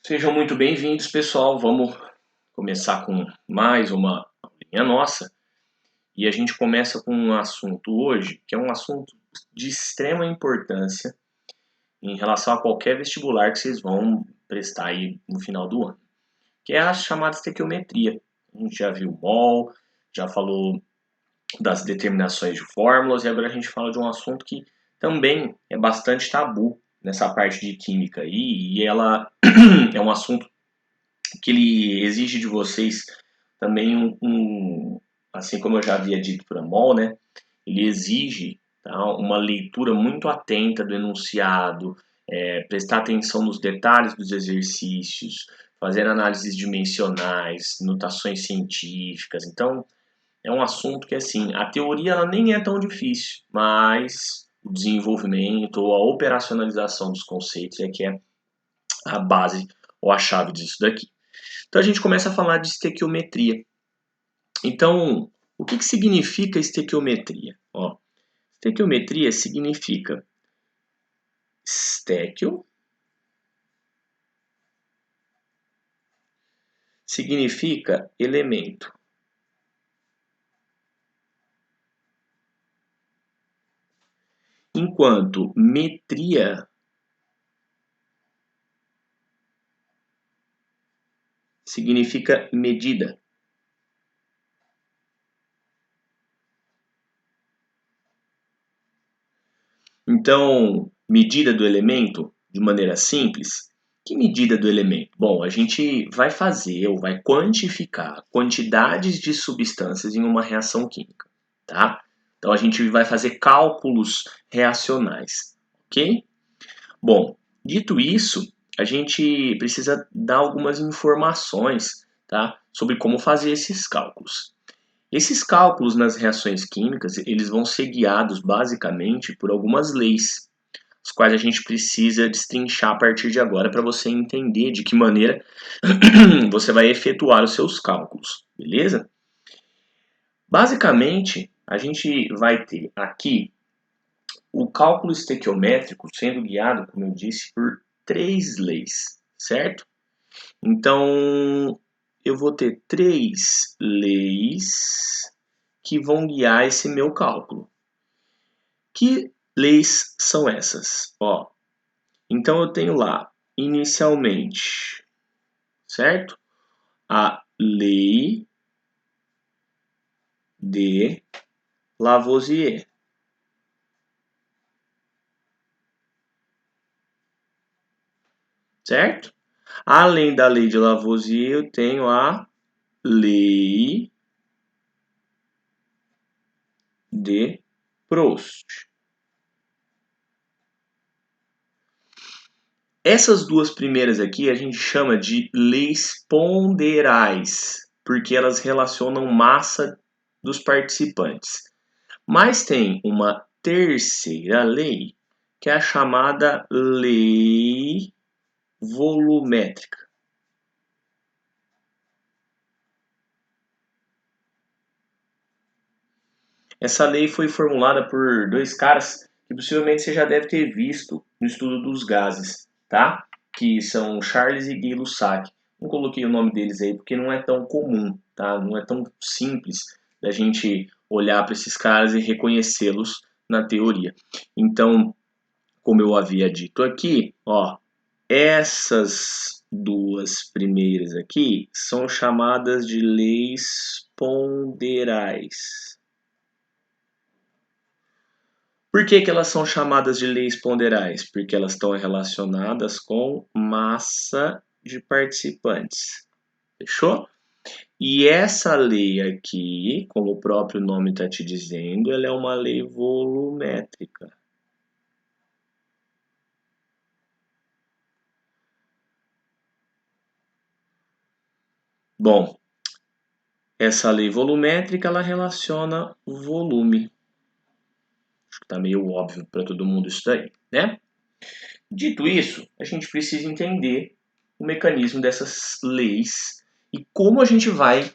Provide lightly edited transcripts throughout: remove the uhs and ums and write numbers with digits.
Sejam muito bem-vindos, pessoal. Vamos começar com mais uma aulinha nossa. E a gente começa com um assunto hoje, que é um assunto de extrema importância em relação a qualquer vestibular que vocês vão prestar aí no final do ano, que é a chamada estequiometria. A gente já viu mol, já falou das determinações de fórmulas, e agora a gente fala de um assunto que também é bastante tabu nessa parte de química aí, e ela é um assunto que ele exige de vocês também assim como eu já havia dito para Mol, né? Ele exige, tá, uma leitura muito atenta do enunciado, prestar atenção nos detalhes dos exercícios, fazer análises dimensionais, notações científicas. Então, é um assunto que, assim, a teoria ela nem é tão difícil, mas o desenvolvimento ou a operacionalização dos conceitos é que é a base ou a chave disso daqui. Então a gente começa a falar de estequiometria. Então, o que significa estequiometria? Ó, estequiometria significa estéquio, significa elemento. Enquanto metria significa medida. Então, medida do elemento, de maneira simples, que medida do elemento? Bom, a gente vai fazer ou vai quantificar quantidades de substâncias em uma reação química, tá? Então a gente vai fazer cálculos reacionais, ok? Bom, dito isso, a gente precisa dar algumas informações, tá, sobre como fazer esses cálculos. Esses cálculos nas reações químicas, eles vão ser guiados basicamente por algumas leis, as quais a gente precisa destrinchar a partir de agora para você entender de que maneira você vai efetuar os seus cálculos, beleza? Basicamente, a gente vai ter aqui o cálculo estequiométrico sendo guiado, como eu disse, por três leis, certo? Então, eu vou ter três leis que vão guiar esse meu cálculo. Que leis são essas? Ó, então eu tenho lá, inicialmente, certo? A lei de Lavoisier. Certo? Além da lei de Lavoisier, eu tenho a lei de Proust. Essas duas primeiras aqui a gente chama de leis ponderais, porque elas relacionam massa dos participantes. Mas tem uma terceira lei, que é a chamada lei volumétrica. Essa lei foi formulada por dois caras que possivelmente você já deve ter visto no estudo dos gases, tá? Que são Charles e Guy Lussac. Não coloquei o nome deles aí porque não é tão comum, tá? Não é tão simples da gente olhar para esses caras e reconhecê-los na teoria. Então, como eu havia dito aqui, ó, essas duas primeiras aqui são chamadas de leis ponderais. Por que elas são chamadas de leis ponderais? Porque elas estão relacionadas com massa de participantes. Fechou? E essa lei aqui, como o próprio nome está te dizendo, ela é uma lei volumétrica. Bom, essa lei volumétrica ela relaciona volume. Acho que está meio óbvio para todo mundo isso daí, né? Dito isso, a gente precisa entender o mecanismo dessas leis e como a gente vai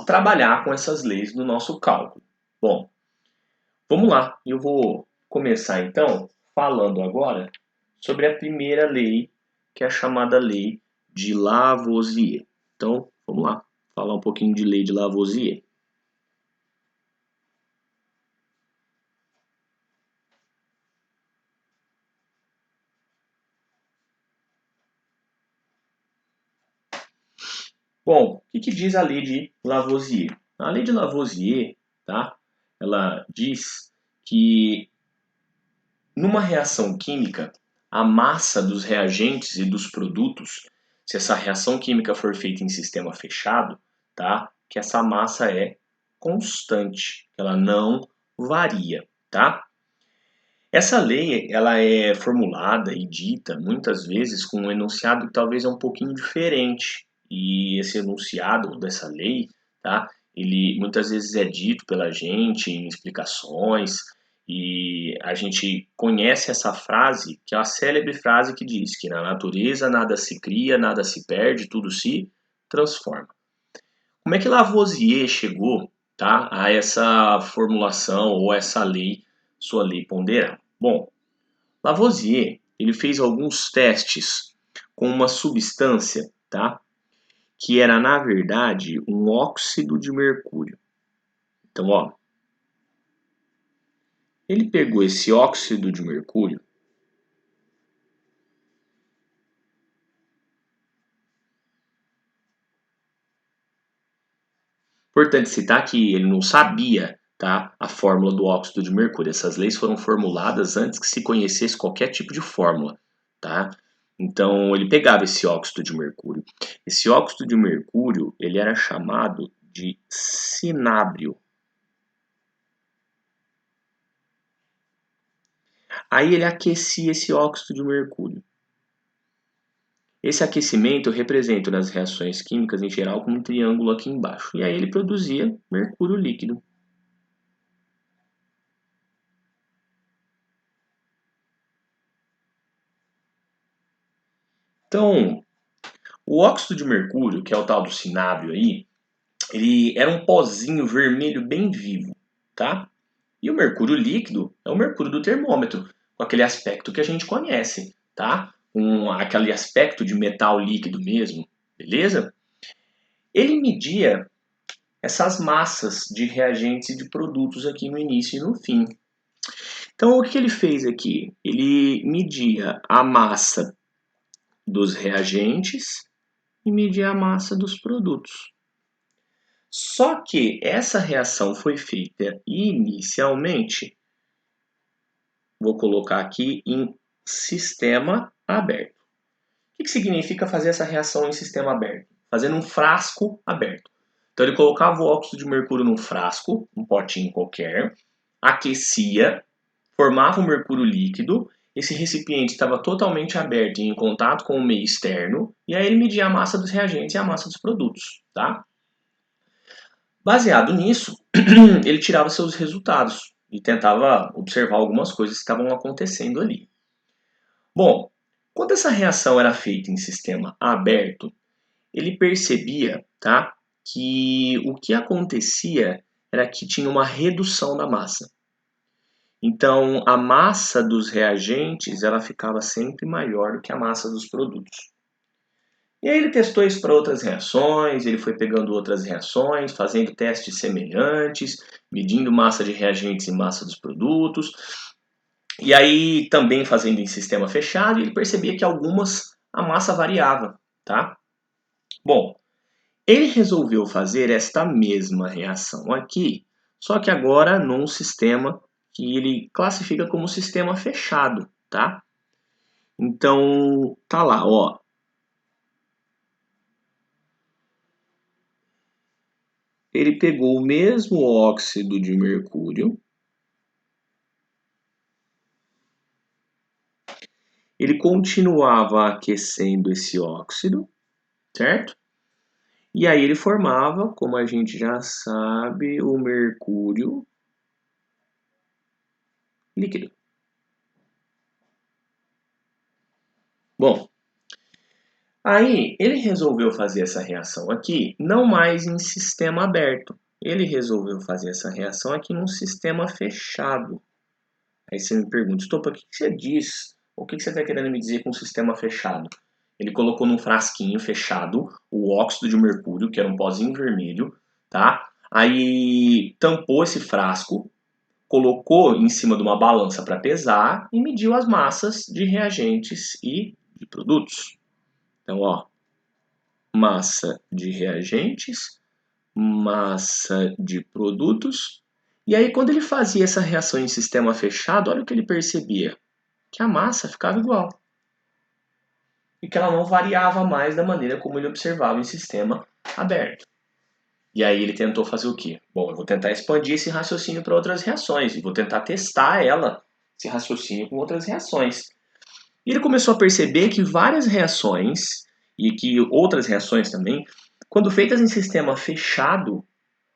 trabalhar com essas leis no nosso cálculo. Bom, vamos lá. Eu vou começar então falando agora sobre a primeira lei, que é a chamada lei de Lavoisier. Então, vamos lá, falar um pouquinho de lei de Lavoisier. Bom, o que diz a lei de Lavoisier? A lei de Lavoisier, tá? Ela diz que numa reação química, a massa dos reagentes e dos produtos, se essa reação química for feita em sistema fechado, tá? Que essa massa é constante, ela não varia, tá? Essa lei, ela é formulada e dita muitas vezes com um enunciado que talvez é um pouquinho diferente. E esse enunciado dessa lei, tá? Ele muitas vezes é dito pela gente em explicações e a gente conhece essa frase, que é a célebre frase que diz que na natureza nada se cria, nada se perde, tudo se transforma. Como é que Lavoisier chegou, tá, a essa formulação ou essa lei, sua lei ponderal? Bom, Lavoisier, ele fez alguns testes com uma substância, tá? Que era, na verdade, um óxido de mercúrio. Então, ó, ele pegou esse óxido de mercúrio. Importante citar que ele não sabia, tá, a fórmula do óxido de mercúrio. Essas leis foram formuladas antes que se conhecesse qualquer tipo de fórmula, tá? Então, ele pegava esse óxido de mercúrio. Esse óxido de mercúrio, ele era chamado de cinábrio. Aí ele aquecia esse óxido de mercúrio. Esse aquecimento eu represento nas reações químicas em geral como um triângulo aqui embaixo. E aí ele produzia mercúrio líquido. Então, o óxido de mercúrio, que é o tal do cinábrio aí, ele era um pozinho vermelho bem vivo, tá? E o mercúrio líquido é o mercúrio do termômetro, com aquele aspecto que a gente conhece, tá? Aquele aspecto de metal líquido mesmo, beleza? Ele media essas massas de reagentes e de produtos aqui no início e no fim. Então, o que ele fez aqui? Ele media a massa dos reagentes e media a massa dos produtos. Só que essa reação foi feita inicialmente, vou colocar aqui em sistema aberto. O que significa fazer essa reação em sistema aberto? Fazendo um frasco aberto. Então ele colocava o óxido de mercúrio num frasco, um potinho qualquer, aquecia, formava o mercúrio líquido, esse recipiente estava totalmente aberto e em contato com o meio externo, e aí ele media a massa dos reagentes e a massa dos produtos, tá? Baseado nisso, ele tirava seus resultados e tentava observar algumas coisas que estavam acontecendo ali. Bom, quando essa reação era feita em sistema aberto, ele percebia, tá, que o que acontecia era que tinha uma redução da massa. Então, a massa dos reagentes ela ficava sempre maior do que a massa dos produtos. E aí ele testou isso para outras reações, ele foi pegando outras reações, fazendo testes semelhantes, medindo massa de reagentes e massa dos produtos, e aí também fazendo em sistema fechado, e ele percebia que algumas a massa variava, tá? Bom, ele resolveu fazer esta mesma reação aqui, só que agora num sistema que ele classifica como sistema fechado, tá? Então, tá lá, ó. Ele pegou o mesmo óxido de mercúrio, ele continuava aquecendo esse óxido, certo? E aí ele formava, como a gente já sabe, o mercúrio líquido. Bom, aí ele resolveu fazer essa reação aqui, não mais em sistema aberto. Ele resolveu fazer essa reação aqui num sistema fechado. Aí você me pergunta, Estopa, o que você diz? O que você está querendo me dizer com sistema fechado? Ele colocou num frasquinho fechado o óxido de mercúrio, que era um pozinho vermelho, tá? Aí tampou esse frasco, colocou em cima de uma balança para pesar e mediu as massas de reagentes e de produtos. Então, ó, massa de reagentes, massa de produtos. E aí, quando ele fazia essa reação em sistema fechado, olha o que ele percebia: que a massa ficava igual. E que ela não variava mais da maneira como ele observava em sistema aberto. E aí ele tentou fazer o quê? Bom, eu vou tentar expandir esse raciocínio para outras reações. E vou tentar testar esse raciocínio com outras reações. E ele começou a perceber que várias reações, e que outras reações também, quando feitas em sistema fechado,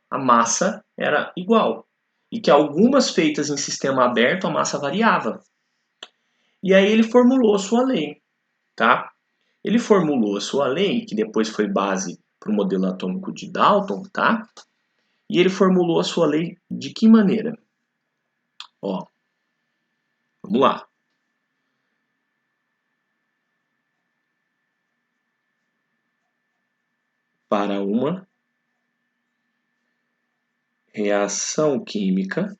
a massa era igual. E que algumas feitas em sistema aberto, a massa variava. E aí ele formulou a sua lei, tá? Ele formulou a sua lei, que depois foi base para o modelo atômico de Dalton, tá? E ele formulou a sua lei de que maneira? Ó, vamos lá. Para uma reação química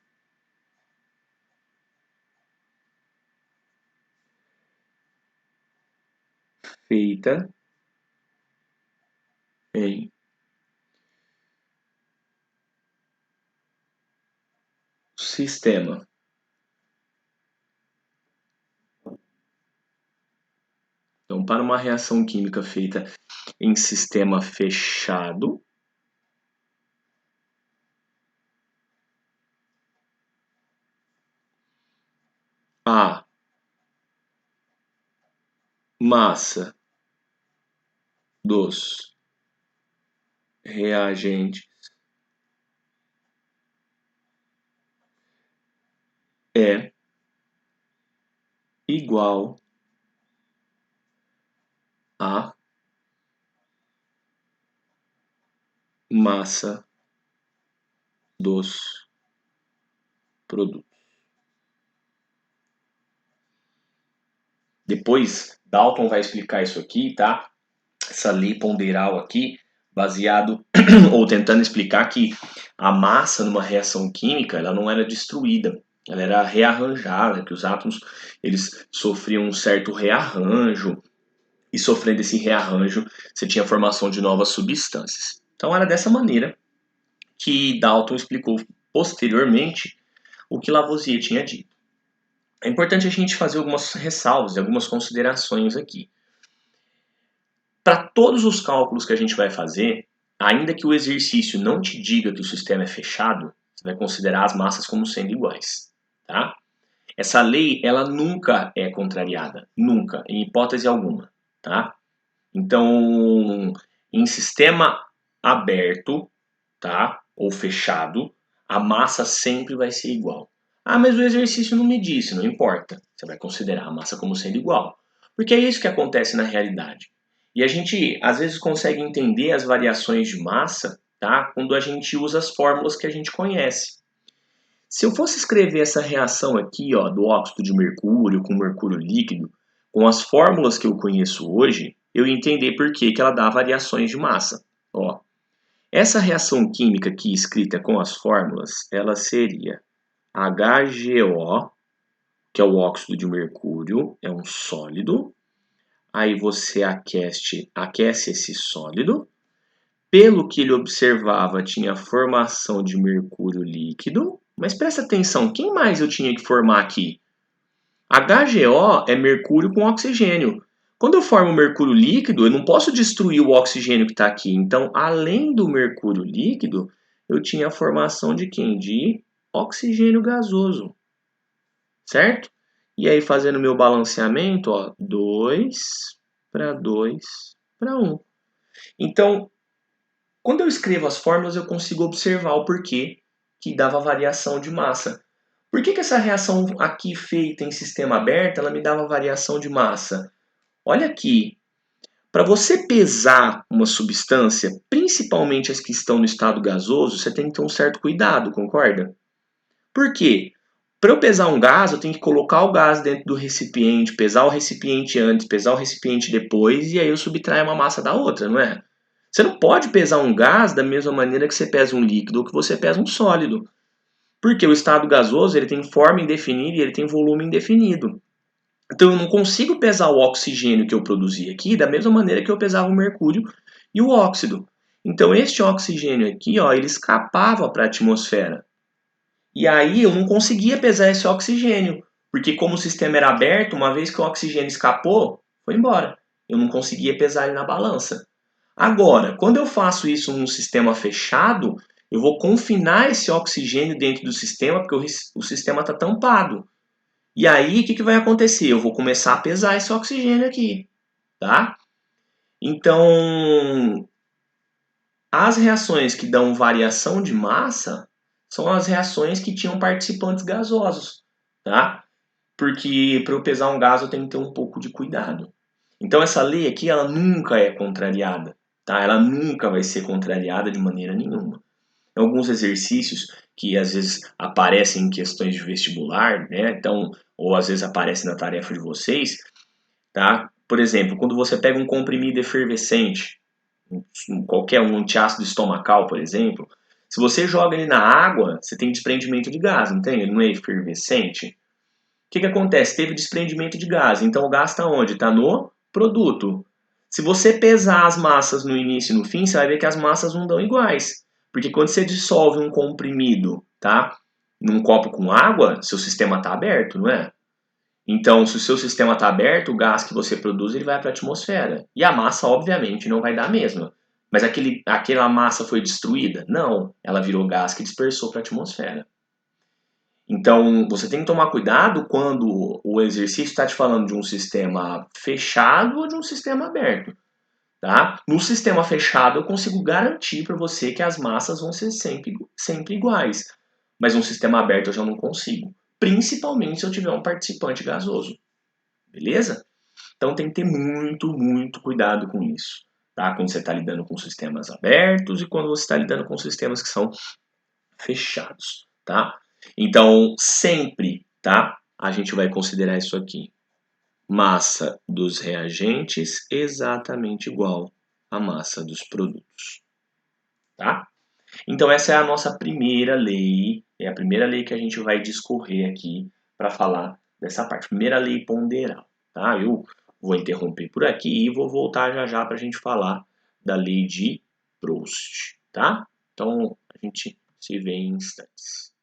feita em sistema Então, para uma reação química feita em sistema fechado, a massa dos reagentes é igual à massa dos produtos. Depois, Dalton vai explicar isso aqui, tá? Essa lei ponderal aqui, baseado ou tentando explicar que a massa numa reação química, ela não era destruída, ela era rearranjada, que os átomos eles sofriam um certo rearranjo, e sofrendo esse rearranjo, você tinha a formação de novas substâncias. Então era dessa maneira que Dalton explicou posteriormente o que Lavoisier tinha dito. É importante a gente fazer algumas ressalvas e algumas considerações aqui. Para todos os cálculos que a gente vai fazer, ainda que o exercício não te diga que o sistema é fechado, você vai considerar as massas como sendo iguais, tá? Essa lei, ela nunca é contrariada, nunca, em hipótese alguma, tá? Então, em sistema aberto, tá? Ou fechado, a massa sempre vai ser igual. Ah, mas o exercício não me disse, não importa. Você vai considerar a massa como sendo igual. Porque é isso que acontece na realidade. E a gente, às vezes, consegue entender as variações de massa, tá? Quando a gente usa as fórmulas que a gente conhece. Se eu fosse escrever essa reação aqui, ó, do óxido de mercúrio com mercúrio líquido, com as fórmulas que eu conheço hoje, eu ia entender por que ela dá variações de massa. Ó, essa reação química aqui escrita com as fórmulas, ela seria HGO, que é o óxido de mercúrio, é um sólido. Aí você aquece esse sólido. Pelo que ele observava, tinha formação de mercúrio líquido. Mas presta atenção, quem mais eu tinha que formar aqui? HGO é mercúrio com oxigênio. Quando eu formo mercúrio líquido, eu não posso destruir o oxigênio que está aqui. Então, além do mercúrio líquido, eu tinha a formação de quem? De oxigênio gasoso. Certo? E aí, fazendo meu balanceamento, ó, 2 para 2 para 1. Então, quando eu escrevo as fórmulas, eu consigo observar o porquê que dava variação de massa. Por que essa reação aqui feita em sistema aberto, ela me dava variação de massa? Olha aqui, para você pesar uma substância, principalmente as que estão no estado gasoso, você tem que ter um certo cuidado, concorda? Por quê? Para eu pesar um gás, eu tenho que colocar o gás dentro do recipiente, pesar o recipiente antes, pesar o recipiente depois, e aí eu subtraio uma massa da outra, não é? Você não pode pesar um gás da mesma maneira que você pesa um líquido ou que você pesa um sólido. Porque o estado gasoso ele tem forma indefinida e ele tem volume indefinido. Então eu não consigo pesar o oxigênio que eu produzi aqui da mesma maneira que eu pesava o mercúrio e o óxido. Então este oxigênio aqui, ó, ele escapava para a atmosfera. E aí eu não conseguia pesar esse oxigênio, porque como o sistema era aberto, uma vez que o oxigênio escapou, foi embora. Eu não conseguia pesar ele na balança. Agora, quando eu faço isso num sistema fechado, eu vou confinar esse oxigênio dentro do sistema, porque o sistema está tampado. E aí, o que vai acontecer? Eu vou começar a pesar esse oxigênio aqui, tá? Então, as reações que dão variação de massa são as reações que tinham participantes gasosos, tá? Porque para eu pesar um gás eu tenho que ter um pouco de cuidado. Então essa lei aqui ela nunca é contrariada, tá? Ela nunca vai ser contrariada de maneira nenhuma. Alguns exercícios que às vezes aparecem em questões de vestibular, né? Então, ou às vezes aparecem na tarefa de vocês, tá? Por exemplo, quando você pega um comprimido efervescente, qualquer um antiácido estomacal, por exemplo, se você joga ele na água, você tem desprendimento de gás, não tem? Ele não é efervescente. O que acontece? Teve desprendimento de gás, então o gás está onde? Está no produto. Se você pesar as massas no início e no fim, você vai ver que as massas não dão iguais. Porque quando você dissolve um comprimido, tá? Num copo com água, seu sistema está aberto, não é? Então, se o seu sistema está aberto, o gás que você produz ele vai para a atmosfera. E a massa, obviamente, não vai dar a mesma. Mas aquela massa foi destruída? Não. Ela virou gás que dispersou para a atmosfera. Então, você tem que tomar cuidado quando o exercício está te falando de um sistema fechado ou de um sistema aberto. Tá? No sistema fechado, eu consigo garantir para você que as massas vão ser sempre iguais. Mas no sistema aberto eu já não consigo. Principalmente se eu tiver um participante gasoso. Beleza? Então tem que ter muito cuidado com isso. Tá? Quando você está lidando com sistemas abertos e quando você está lidando com sistemas que são fechados. Tá? Então, sempre, tá? A gente vai considerar isso aqui. Massa dos reagentes exatamente igual à massa dos produtos, tá? Então essa é a nossa primeira lei, é a primeira lei que a gente vai discorrer aqui para falar dessa parte. Primeira lei ponderal, tá? Eu vou interromper por aqui e vou voltar já para a gente falar da lei de Proust, tá? Então a gente se vê em instantes.